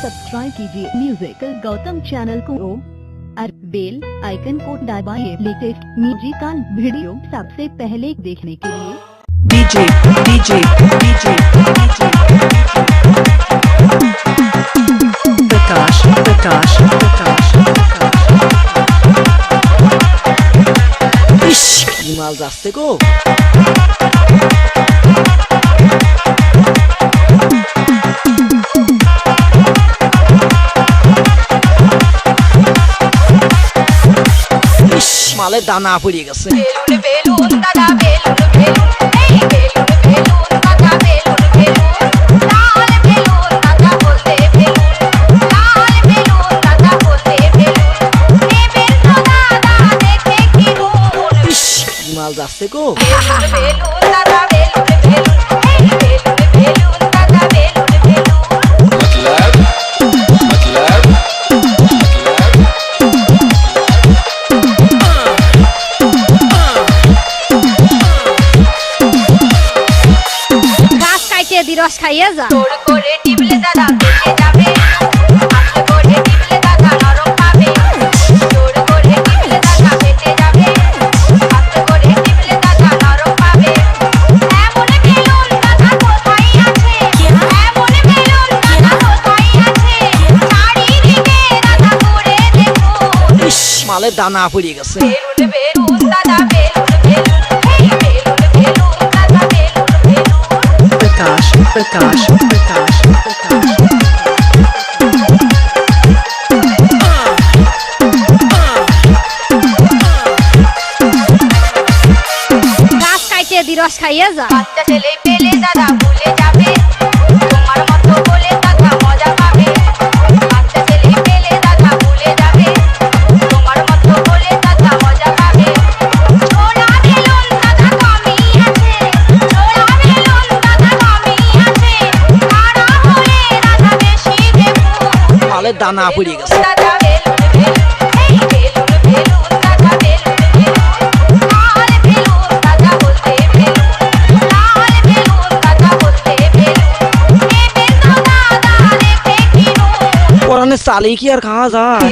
Subscribe कीजिए musical Gautam channel को और बेल आइकन को दबाइए लेटेस्ट म्यूजिकल वीडियो सबसे पहले देखने के लिए। DJ प्रकाश इश्क की माल रास्ते को মালে দানা পড়ে গেছে। মাল যাচ্ছে গো রস খাইয়ে যা তোর করে টিপলে দাদা বেঁচে যাবে হাতে করে টিপলে দাদা নরম পাবে তোর করে টিপলে দাদা বেঁচে যাবে হাতে করে টিপলে দাদা নরম পাবে এমন বেলুন দাদা কোথায় আছে এমন বেলুন দাদা কোথায় আছে চারিদিকে দাদা ঘুরে দেখো ইস মালে দানা পড়ে গেছে। বেলুন দাদা বেলুন এই বেলুন দাদা বেলুন प्रकाश গাছ কাইতে দি রস খাইয়ে যা বাচ্চা ছেলে পেলে দাদা ভুলে যাবে তোমার মতো বলে দাদা মজা পাবে বাচ্চা ছেলে পেলে দাদা ভুলে যাবে তোমার মতো বলে দাদা মজা পাবে ওরা বেলুন দাদা কমই আছে ওরা বেলুন দাদা কমই আছে তারা হলে দাদা বেশি দেবো মালে দানা পড়ে গেছে। দাদা বেলুন এই বেলুন দাদা বেলুন লাল বেলুন দাদা বলতে বেলুন লাল বেলুন দাদা বলতে বেলুন এ বেলুন দাদা দেখে কিনো পরানে চালে কি আর খাওয়া যায়।